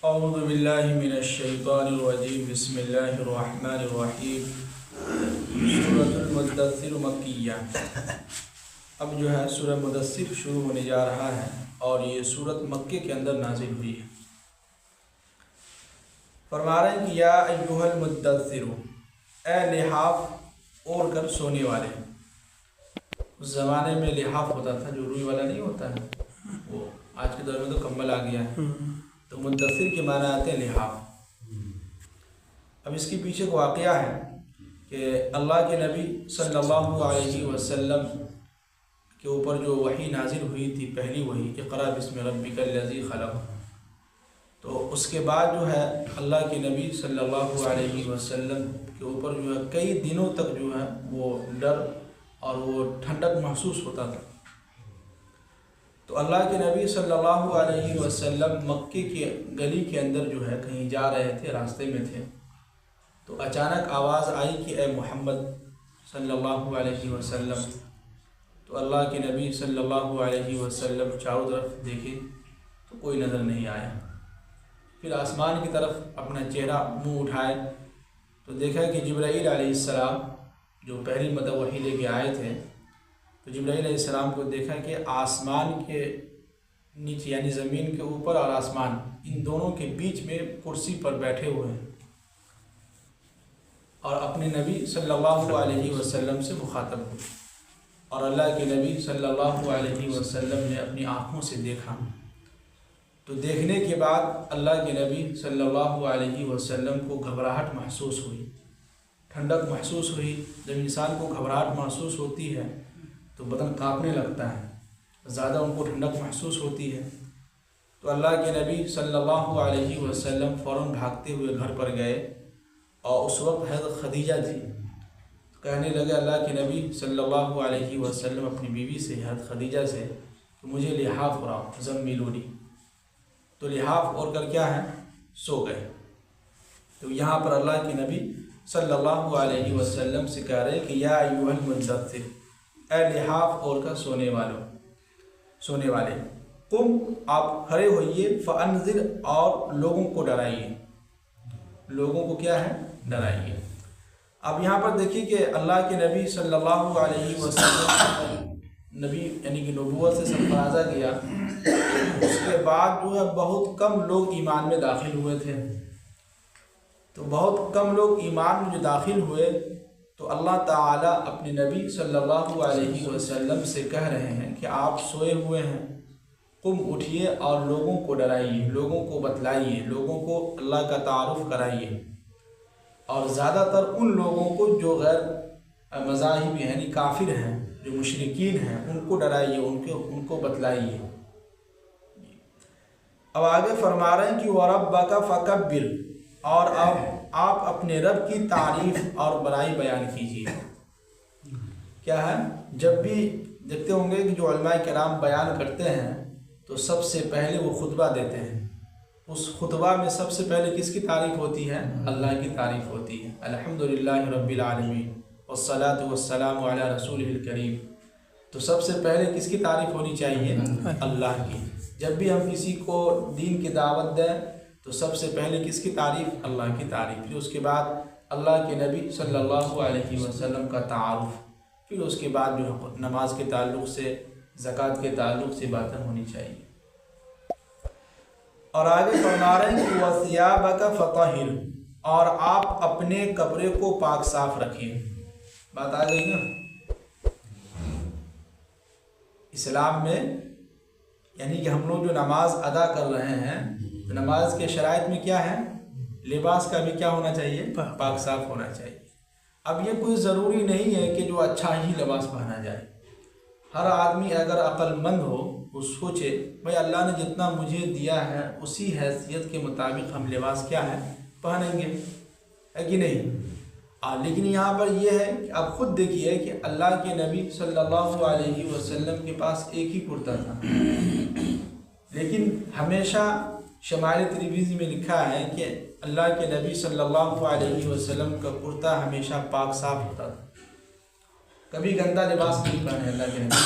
اعوذ باللہ من الشیطان الرجیم بسم اللہ الرحمن الرحیم سورۃ المدثر مکیہ۔ اب جو ہے سورہ مدثر شروع ہونے جا رہا ہے اور یہ سورت مکے کے اندر نازل ہوئی ہے۔ فرما رہے ہیں کہ یا ایھا المدثر، اے لحاف اوڑھ کر سونے والے۔ اس زمانے میں لحاف ہوتا تھا جو روئی والا نہیں ہوتا ہے، وہ آج کے دور میں تو کمبل آ گیا ہے، تو مدثر کے معنی آتے ہیں لحاف۔ اب اس کے پیچھے ایک واقعہ ہے کہ اللہ کے نبی صلی اللہ علیہ وسلم کے اوپر جو وحی نازل ہوئی تھی، پہلی وحی اقرأ بسم ربک الذی خلق، تو اس کے بعد جو ہے اللہ کے نبی صلی اللہ علیہ وسلم کے اوپر جو ہے کئی دنوں تک جو ہے وہ ڈر اور وہ ٹھنڈک محسوس ہوتا تھا۔ تو اللہ کے نبی صلی اللہ علیہ وسلم مکے کے گلی کے اندر جو ہے کہیں جا رہے تھے، راستے میں تھے، تو اچانک آواز آئی کہ اے محمد صلی اللہ علیہ وسلم۔ تو اللہ کے نبی صلی اللہ علیہ وسلم چاروں طرف دیکھے تو کوئی نظر نہیں آیا۔ پھر آسمان کی طرف اپنا چہرہ منہ اٹھائے تو دیکھا کہ جبرائیل علیہ السلام جو پہلی مرتبہ وحی لے کے آئے تھے، تو جبرائیل علیہ السلام کو دیکھا کہ آسمان کے نیچے یعنی زمین کے اوپر اور آسمان ان دونوں کے بیچ میں کرسی پر بیٹھے ہوئے ہیں اور اپنے نبی صلی اللہ علیہ وسلم سے مخاطب ہوئے، اور اللہ کے نبی صلی اللہ علیہ وسلم نے اپنی آنکھوں سے دیکھا۔ تو دیکھنے کے بعد اللہ کے نبی صلی اللہ علیہ وسلم کو گھبراہٹ محسوس ہوئی، ٹھنڈک محسوس ہوئی۔ جب انسان کو گھبراہٹ محسوس ہوتی ہے تو بدن کانپنے لگتا ہے، زیادہ ان کو ٹھنڈک محسوس ہوتی ہے۔ تو اللہ کے نبی صلی اللہ علیہ وسلم فوراً بھاگتے ہوئے گھر پر گئے، اور اس وقت حضرت خدیجہ تھی، کہنے لگے اللہ کے نبی صلی اللہ علیہ وسلم اپنی بیوی سے، حضرت خدیجہ سے، کہ مجھے لحاف اڑاؤ، زملونی۔ تو لحاف اوڑھ کر کیا ہے سو گئے۔ تو یہاں پر اللہ کے نبی صلی اللہ علیہ وسلم سے کہہ رہے کہ یا ایھا المدثر، اے لحاف اوڑھ کر سونے والے، قم، آپ کھڑے ہوئیے، فانذر، اور لوگوں کو ڈرائیے، لوگوں کو کیا ہے ڈرائیے۔ اب یہاں پر دیکھیے کہ اللہ کے نبی صلی اللہ علیہ وسلم نبی یعنی کہ نبوت سے سرفرازہ کیا، اس کے بعد جو ہے بہت کم لوگ ایمان میں داخل ہوئے تھے۔ تو بہت کم لوگ ایمان میں جو داخل ہوئے تو اللہ تعالیٰ اپنے نبی صلی اللہ علیہ وسلم سے کہہ رہے ہیں کہ آپ سوئے ہوئے ہیں، قم، اٹھیے اور لوگوں کو ڈرائیے، لوگوں کو بتلائیے، لوگوں کو اللہ کا تعارف کرائیے، اور زیادہ تر ان لوگوں کو جو غیر مذاہب یعنی کافر ہیں، جو مشرکین ہیں، ان کو ڈرائیے، ان کو بتلائیے۔ اب آگے فرما رہے ہیں کہ وَرَبَّكَ فَكَبِّرْ، اور آپ اپنے رب کی تعریف اور بڑائی بیان کیجیے۔ کیا ہے، جب بھی دیکھتے ہوں گے کہ جو علماء کرام بیان کرتے ہیں تو سب سے پہلے وہ خطبہ دیتے ہیں، اس خطبہ میں سب سے پہلے کس کی تعریف ہوتی ہے؟ اللہ کی تعریف ہوتی ہے۔ الحمدللہ رب العالمین والصلاة والسلام علی رسولہ الکریم۔ تو سب سے پہلے کس کی تعریف ہونی چاہیے؟ اللہ کی۔ جب بھی ہم کسی کو دین کی دعوت دیں تو سب سے پہلے کس کی تعریف؟ اللہ کی تعریف، پھر اس کے بعد اللہ کے نبی صلی اللہ علیہ وسلم کا تعارف، پھر اس کے بعد جو نماز کے تعلق سے، زکوٰۃ کے تعلق سے باتیں ہونی چاہیے۔ اور آگے فرما رہے ہیں کہ وَثِيَابَكَ فَطَهِّرْ، اور آپ اپنے کپڑے کو پاک صاف رکھیں۔ بات آ گئی نا؟ اسلام میں یعنی کہ ہم لوگ جو نماز ادا کر رہے ہیں تو نماز کے شرائط میں کیا ہے؟ لباس کا بھی کیا ہونا چاہیے؟ پاک صاف ہونا چاہیے۔ اب یہ کوئی ضروری نہیں ہے کہ جو اچھا ہی لباس پہنا جائے۔ ہر آدمی اگر عقل مند ہو، وہ سوچے بھائی اللہ نے جتنا مجھے دیا ہے اسی حیثیت کے مطابق ہم لباس کیا ہے پہنیں گے، ہے کہ نہیں؟ لیکن یہاں پر یہ ہے کہ آپ خود دیکھیے کہ اللہ کے نبی صلی اللہ علیہ وسلم کے پاس ایک ہی کرتا تھا، لیکن ہمیشہ شمائل ترمذی میں لکھا ہے کہ اللہ کے نبی صلی اللہ علیہ وسلم کا کرتا ہمیشہ پاک صاف ہوتا تھا، کبھی گندا لباس نہیں پہنے اللہ کے نبی۔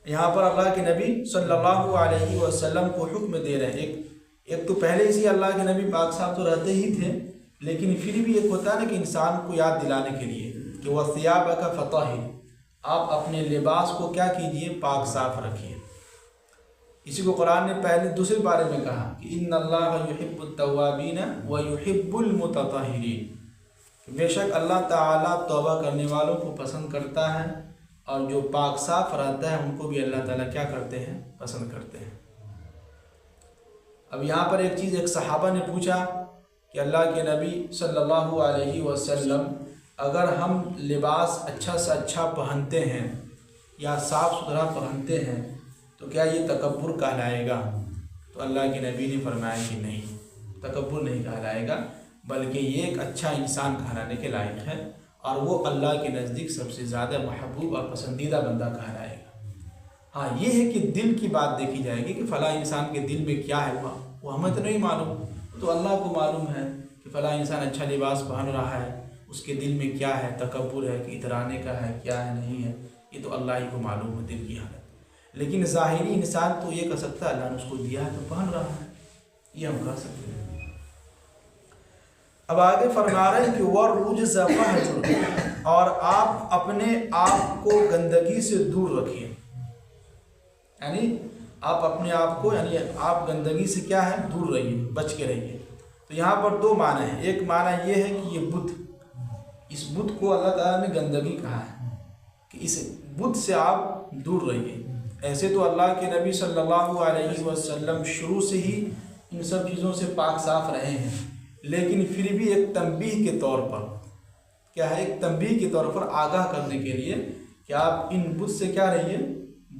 یہاں پر اللہ کے نبی صلی اللہ علیہ وسلم کو حکم دے رہے ہیں. ایک تو پہلے سے اللہ کے نبی پاک صاحب تو رہتے ہی تھے، لیکن پھر بھی ایک ہوتا ہے نا کہ انسان کو یاد دلانے کے لیے کہ وَثِيَابَكَ فَطَهِّرْ، آپ اپنے لباس کو کیا کیجئے، پاک صاف رکھیے. اسی کو قرآن نے پہلے دوسرے بارے میں کہا کہ ان اللہ یحب التوابین ویحب المتطہرین، بے شک اللہ تعالیٰ توبہ کرنے والوں کو پسند کرتا ہے اور جو پاک صاف رہتا ہے ان کو بھی اللہ تعالیٰ کیا کرتے ہیں، پسند کرتے ہیں. اب یہاں پر ایک چیز، ایک صحابہ نے پوچھا کہ اللہ کے نبی صلی اللہ علیہ وسلم اگر ہم لباس اچھا سے اچھا پہنتے ہیں یا صاف ستھرا پہنتے ہیں تو کیا یہ تکبر کہلائے گا؟ تو اللہ کے نبی نے فرمایا کہ نہیں، تکبر نہیں کہلائے گا، بلکہ یہ ایک اچھا انسان کہلانے کے لائق ہے، اور وہ اللہ کے نزدیک سب سے زیادہ محبوب اور پسندیدہ بندہ کہلائے گا. ہاں یہ ہے کہ دل کی بات دیکھی جائے گی کہ فلاں انسان کے دل میں کیا ہے، وہ ہمیں تو نہیں معلوم، تو اللہ کو معلوم ہے کہ فلاں انسان اچھا لباس پہن رہا ہے، اس کے دل میں کیا ہے، تکبر ہے کہ اترانے کا ہے، کیا ہے نہیں ہے، یہ تو اللہ ہی کو معلوم ہے دل کی حالت. لیکن ظاہری انسان تو یہ کہہ سکتا ہے اللہ نے اس کو دیا ہے تو پہن رہا ہے، یہ ہم کہہ سکتے ہیں. اب آگے فرما رہے ہیں کہ وَالرُّجْزَ فَاهْجُرْ، اور آپ اپنے آپ کو گندگی سے دور رکھیے، یعنی آپ اپنے آپ کو، یعنی آپ گندگی سے کیا ہے، دور رہیے، بچ کے رہیے. تو یہاں پر دو معنی ہیں. ایک معنی یہ ہے کہ یہ بت، اس بت کو اللہ تعالیٰ نے گندگی کہا ہے کہ اس بت سے آپ دور رہیے. ایسے تو اللہ کے نبی صلی اللہ علیہ وسلم شروع سے ہی ان سب چیزوں سے پاک صاف رہے ہیں، لیکن پھر بھی ایک تنبیہ کے طور پر کیا ہے، ایک تنبیہ کے طور پر آگاہ کرنے کے لیے کہ آپ ان بت سے کیا رہیے،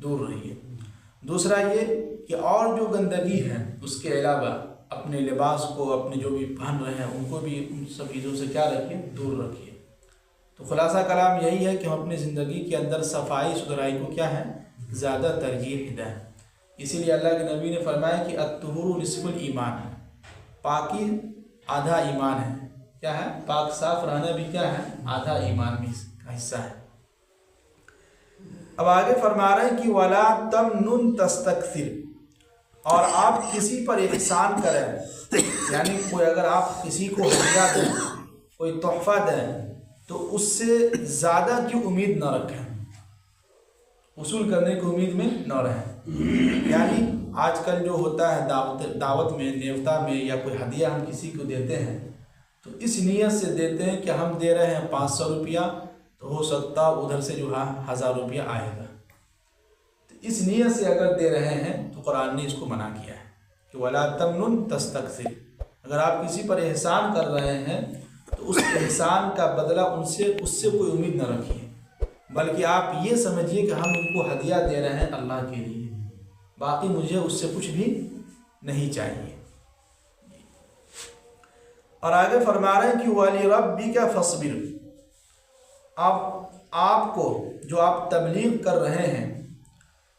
دور رہیے. دوسرا یہ کہ اور جو گندگی ہے اس کے علاوہ اپنے لباس کو، اپنے جو بھی پہن رہے ہیں ان کو بھی ان سب چیزوں سے کیا رکھیے، دور رکھیے. تو خلاصہ کلام یہی ہے کہ ہم اپنی زندگی کے اندر صفائی ستھرائی کو کیا ہے، زیادہ ترجیح دیں. اسی لیے اللہ کے نبی نے فرمایا کہ الطہور نصف الایمان، پاکی آدھا ایمان ہے. کیا ہے، پاک صاف رہنا بھی کیا ہے، آدھا ایمان بھی کا حصہ ہے. اب آگے فرما رہے ہیں کہ وَلَا تَمْنُن تَسْتَكْثِرْ، اور آپ کسی پر احسان کریں، یعنی کوئی اگر آپ کسی کو ہدیہ دیں، کوئی تحفہ دیں تو اس سے زیادہ کی امید نہ رکھیں، وصول کرنے کی امید میں نہ رہیں. یعنی آج کل جو ہوتا ہے دعوت میں، نیوتا میں، یا کوئی ہدیہ ہم کسی کو دیتے ہیں تو اس نیت سے دیتے ہیں کہ ہم دے رہے ہیں 500 روپیہ، تو ہو سکتا ادھر سے جو ہے 1000 روپیہ آئے گا. تو اس نیت سے اگر دے رہے ہیں تو قرآن نے اس کو منع کیا ہے کہ وَلَا تَمْنُن تَسْتَكْثِرْ. اگر آپ کسی پر احسان کر رہے ہیں تو اس احسان کا بدلہ اس سے کوئی امید نہ رکھیے، بلکہ آپ یہ سمجھیے کہ ہم ان کو ہدیہ دے رہے ہیں اللہ کے لیے، باقی مجھے اس سے کچھ بھی نہیں چاہیے. اور آگے فرما رہے ہیں کہ وَلِرَبِّكَ فَاصْبِرْ، آپ کو جو آپ تبلیغ کر رہے ہیں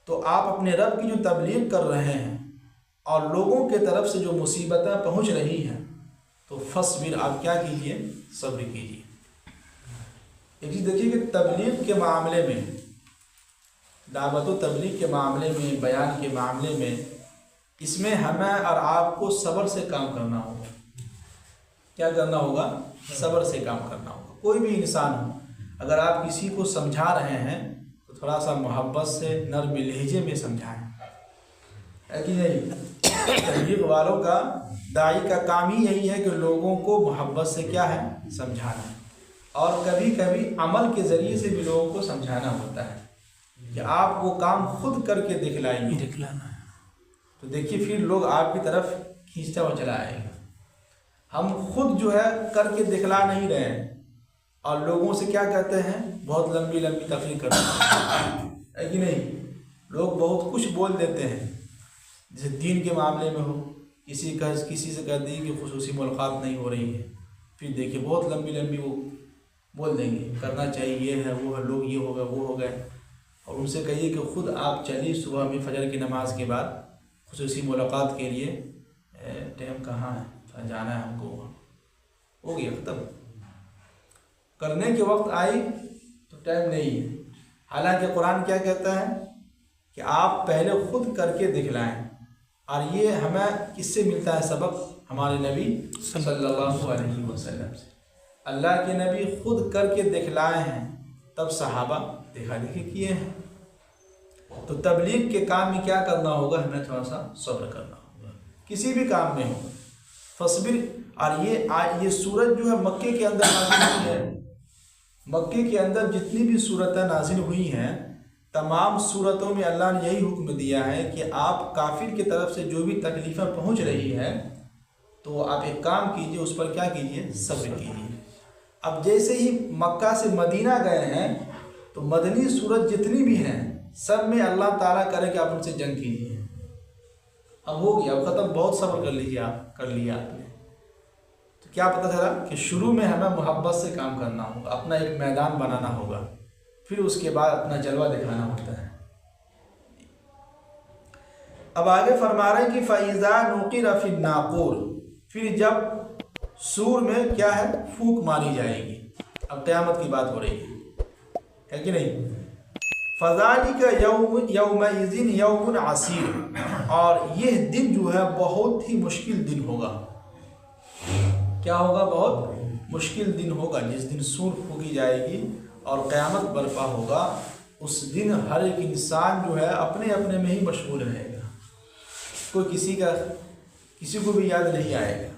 تو آپ اپنے رب کی جو تبلیغ کر رہے ہیں اور لوگوں کے طرف سے جو مصیبتیں پہنچ رہی ہیں تو فَاصْبِرْ، آپ کیا کیجئے، صبر کیجئے. ایک چیز دیکھیے کہ تبلیغ کے معاملے میں، دعوت و تبلیغ کے معاملے میں، بیان کے معاملے میں، اس میں ہمیں اور آپ کو صبر سے کام کرنا ہوگا. کیا کرنا ہوگا، صبر سے کام کرنا ہوگا. کوئی بھی انسان ہو، اگر آپ کسی کو سمجھا رہے ہیں تو تھوڑا سا محبت سے، نرم لہجے میں سمجھائیں، ہے کہ نہیں. تبلیغ والوں کا، داعی کا کام ہی یہی ہے کہ لوگوں کو محبت سے کیا ہے، سمجھانا. اور کبھی کبھی عمل کے ذریعے سے بھی لوگوں کو سمجھانا ہوتا ہے کہ آپ وہ کام خود کر کے دکھلائیے، دکھلانا ہے تو دیکھیے پھر لوگ آپ کی طرف کھینچتا ہوا چلا آئے گا. ہم خود جو ہے کر کے دکھلا نہیں رہے ہیں اور لوگوں سے کیا کہتے ہیں، بہت لمبی لمبی تقریر کرتے ہیں، ہے کہ نہیں. لوگ بہت کچھ بول دیتے ہیں، جیسے دین کے معاملے میں ہو، کسی سے کہہ دیں کہ خصوصی ملاقات نہیں ہو رہی ہے، پھر دیکھیے بہت لمبی لمبی وہ بول دیں گے، کرنا چاہیے، یہ ہے وہ ہے، لوگ یہ ہو گئے وہ ہو گئے. اور ان سے کہیے کہ خود آپ چلیے صبح میں فجر کی نماز کے بعد خصوصی ملاقات کے لیے، ٹائم کہاں ہے، جانا ہے ہم کو، ہو گیا ختم. کرنے کے وقت آئی تو ٹائم نہیں ہے. حالانکہ قرآن کیا کہتا ہے کہ آپ پہلے خود کر کے دکھلائیں، اور یہ ہمیں کس سے ملتا ہے سبق؟ ہمارے نبی صلی اللہ علیہ وسلم سے۔ اللہ کے نبی خود کر کے دکھلائے ہیں، تب صحابہ دیکھا دیکھی کیے ہیں۔ تو تبلیغ کے کام میں کیا کرنا ہوگا؟ ہمیں تھوڑا سا صبر کرنا ہوگا، کسی بھی کام میں ہو فصبر۔ اور یہ سورت جو ہے مکے کے اندر نازل ہوئی ہے۔ مکے کے اندر جتنی بھی سورتیں نازل ہوئی ہیں، تمام سورتوں میں اللہ نے یہی حکم دیا ہے کہ آپ کافر کی طرف سے جو بھی تکلیفیں پہنچ رہی ہیں تو آپ ایک کام کیجئے، اس پر کیا کیجئے؟ صبر کیجئے۔ اب جیسے ہی مکہ سے مدینہ گئے ہیں تو مدنی سورت جتنی بھی ہیں سب میں اللہ تعالیٰ کرے کہ آپ ان سے جنگ کیجئے۔ اب ہو گیا، اب ختم، بہت صبر کر لیا آپ نے۔ تو کیا پتہ چلا کہ شروع میں ہمیں محبت سے کام کرنا ہوگا، اپنا ایک میدان بنانا ہوگا، پھر اس کے بعد اپنا جلوہ دکھانا ہوتا ہے۔ اب آگے فرما رہے ہیں کہ فَإِذَا نُقِرَ فِي النَّاقُورِ، پھر جب سور میں کیا ہے؟ پھونک ماری جائے گی۔ اب قیامت کی بات ہو رہی ہے کہ نہیں؟ فَذَلِكَ يَوْمَئِذٍ يَوْمٌ عَسِيرٌ، اور یہ دن جو ہے بہت ہی مشکل دن ہوگا۔ کیا ہوگا؟ بہت مشکل دن ہوگا۔ جس دن سور پھونکی جائے گی اور قیامت برپا ہوگا، اس دن ہر ایک انسان جو ہے اپنے اپنے میں ہی مشغول رہے گا، کوئی کسی کو بھی یاد نہیں آئے گا۔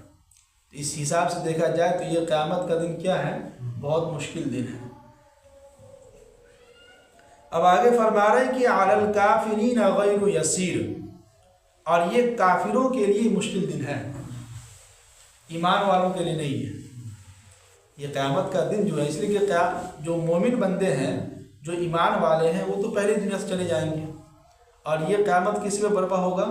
اس حساب سے دیکھا جائے تو یہ قیامت کا دن کیا ہے؟ بہت مشکل دن ہے۔ اب آگے فرما رہے ہیں کہ علی الکافرین غیر یسیر، اور یہ کافروں کے لیے مشکل دن ہے، ایمان والوں کے لیے نہیں ہے۔ یہ قیامت کا دن جو ہے، اس لیے کہ جو مومن بندے ہیں، جو ایمان والے ہیں، وہ تو پہلے دنیا سے چلے جائیں گے، اور یہ قیامت کس پہ برپا ہوگا؟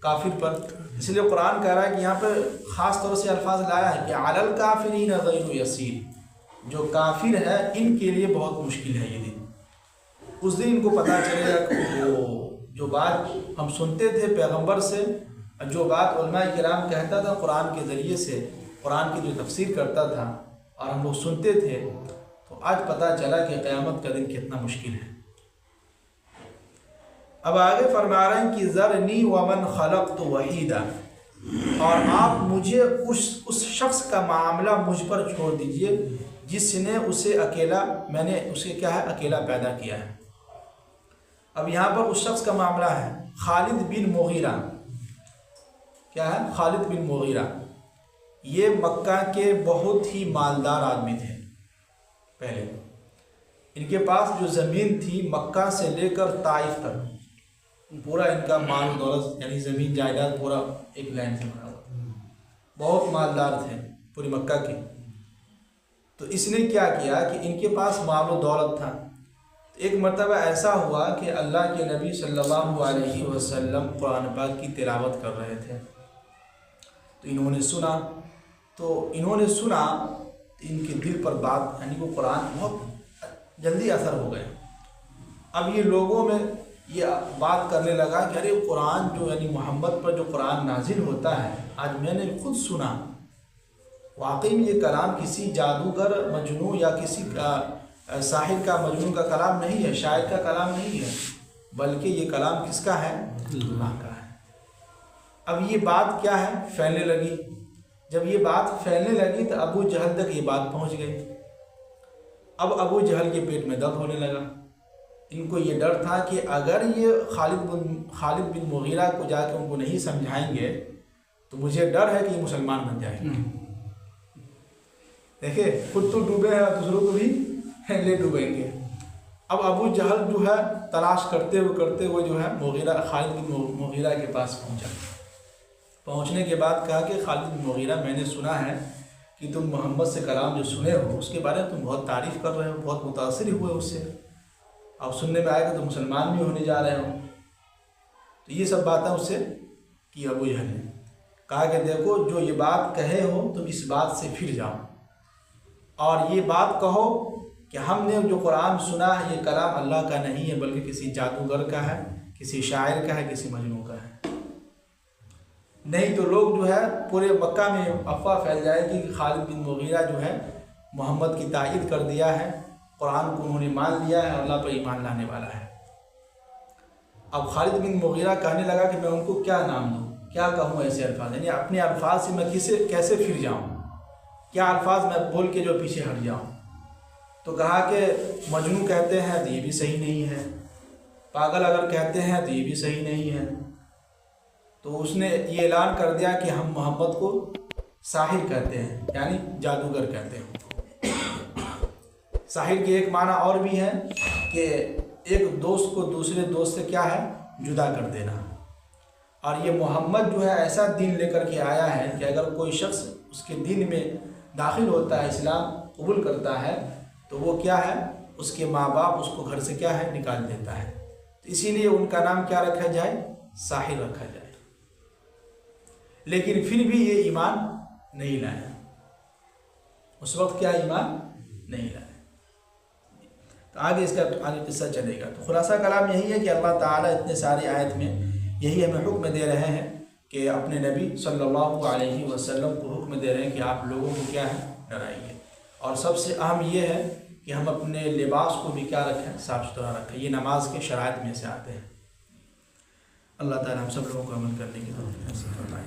کافر پر۔ اس لیے قرآن کہہ رہا ہے کہ یہاں پہ خاص طور سے الفاظ لایا ہے کہ علی الکافرین غیر یسیر، جو کافر ہے ان کے لیے بہت مشکل ہے یہ دن۔ اس دن ان کو پتہ چلے گا کہ وہ جو بات ہم سنتے تھے پیغمبر سے، جو بات علماء کرام کہتا تھا قرآن کے ذریعے سے، قرآن کی جو تفسیر کرتا تھا اور ہم لوگ سنتے تھے، تو آج پتہ چلا کہ قیامت کا دن کتنا مشکل ہے۔ اب آگے فرما رہے ہیں کہ ذرنی ومن خلقت وحیدا، اور آپ مجھے اس شخص کا معاملہ مجھ پر چھوڑ دیجئے جس نے میں نے اسے کیا ہے؟ اکیلا پیدا کیا ہے۔ اب یہاں پر اس شخص کا معاملہ ہے خالد بن مغیرہ۔ کیا ہے؟ خالد بن مغیرہ۔ یہ مکہ کے بہت ہی مالدار آدمی تھے پہلے۔ ان کے پاس جو زمین تھی مکہ سے لے کر طائف تک، پورا ان کا مال و دولت، یعنی زمین جائیداد پورا ایک لائن سے بنا ہوا، بہت مالدار تھے پوری مکہ کے۔ تو اس نے کیا کیا کہ ان کے پاس مال و دولت تھا۔ ایک مرتبہ ایسا ہوا کہ اللہ کے نبی صلی اللہ علیہ وسلم قرآن پاک کی تلاوت کر رہے تھے، تو انہوں نے سنا ان کے دل پر بات، یعنی وہ قرآن بہت جلدی اثر ہو گئے۔ اب یہ لوگوں میں یہ بات کرنے لگا کہ ارے قرآن جو، یعنی محمد پر جو قرآن نازل ہوتا ہے، آج میں نے خود سنا، واقعی میں یہ کلام کسی جادوگر مجنون یا کسی ساحر کا، مجنون کا کلام نہیں ہے، شاعر کا کلام نہیں ہے، بلکہ یہ کلام کس کا ہے؟ اللہ کا ہے۔ اب یہ بات کیا ہے؟ پھیلنے لگی۔ جب یہ بات پھیلنے لگی تو ابو جہل تک یہ بات پہنچ گئی۔ اب ابو جہل کے پیٹ میں درد ہونے لگا۔ ان کو یہ ڈر تھا کہ اگر یہ خالد بن مغیرہ کو جا کے ان کو نہیں سمجھائیں گے تو مجھے ڈر ہے کہ یہ مسلمان بن جائیں گے۔ دیکھیں، خود تو ڈوبے ہیں اور دوسروں کو بھی لے ڈوبیں گے۔ اب ابو جہل جو ہے تلاش کرتے ہوئے جو ہے خالد بن مغیرہ کے پاس پہنچا۔ پہنچنے کے بعد کہا کہ خالد بن مغیرہ، میں نے سنا ہے کہ تم محمد سے کلام جو سنے ہو اس کے بارے میں تم بہت تعریف کر رہے ہو، بہت متاثر ہوئے اس سے، اب سننے میں آئے کہ تم مسلمان بھی ہونے جا رہے ہو۔ تو یہ سب باتیں اس سے کی ابو جہل نے کہا کہ دیکھو، جو یہ بات کہے ہو تم اس بات سے پھر جاؤ اور یہ بات کہو کہ ہم نے جو قرآن سنا ہے یہ کلام اللہ کا نہیں ہے، بلکہ کسی جادوگر کا ہے، کسی شاعر کا ہے، کسی مجنون کا ہے۔ نہیں تو لوگ جو ہے پورے مکہ میں افواہ پھیل جائے گی کہ خالد بن مغیرہ جو ہے محمد کی تائید کر دیا ہے، قرآن کو انہوں نے مان لیا ہے اور اللہ پر ایمان لانے والا ہے۔ اب خالد بن مغیرہ کہنے لگا کہ میں ان کو کیا نام دوں، کیا کہوں ایسے الفاظ، یعنی اپنے الفاظ سے میں کیسے پھر جاؤں، کیا الفاظ میں بول کے جو پیچھے ہٹ جاؤں۔ تو کہا کہ مجنون کہتے ہیں تو یہ بھی صحیح نہیں ہے، پاگل اگر کہتے ہیں تو یہ بھی صحیح نہیں ہے۔ تو اس نے یہ اعلان کر دیا کہ ہم محمد کو ساحر کہتے ہیں، یعنی جادوگر کہتے ہیں۔ ساحر کی ایک معنی اور بھی ہے کہ ایک دوست کو دوسرے دوست سے کیا ہے، جدا کر دینا۔ اور یہ محمد جو ہے ایسا دین لے کر کے آیا ہے کہ اگر کوئی شخص اس کے دین میں داخل ہوتا ہے، اسلام قبول کرتا ہے، تو وہ کیا ہے، اس کے ماں باپ اس کو گھر سے کیا ہے، نکال دیتا ہے۔ تو اسی لیے ان کا نام کیا رکھا جائے، ساحر رکھا جائے۔ لیکن پھر بھی یہ ایمان نہیں لائے، اس وقت کیا ایمان نہیں لائے۔ تو آگے اس کا آگے قصہ چلے گا۔ تو خلاصہ کلام یہی ہے کہ اللہ تعالیٰ اتنے ساری آیت میں یہی ہمیں حکم دے رہے ہیں کہ اپنے نبی صلی اللہ علیہ وسلم کو حکم دے رہے ہیں کہ آپ لوگوں کو کیا ہے، ڈرائیے۔ اور سب سے اہم یہ ہے کہ ہم اپنے لباس کو بھی کیا رکھیں، صاف ستھرا رکھیں۔ یہ نماز کے شرائط میں سے آتے ہیں۔ اللہ تعالیٰ ہم سب لوگوں کو عمل کرنے کی توفیق نصیب فرمائے۔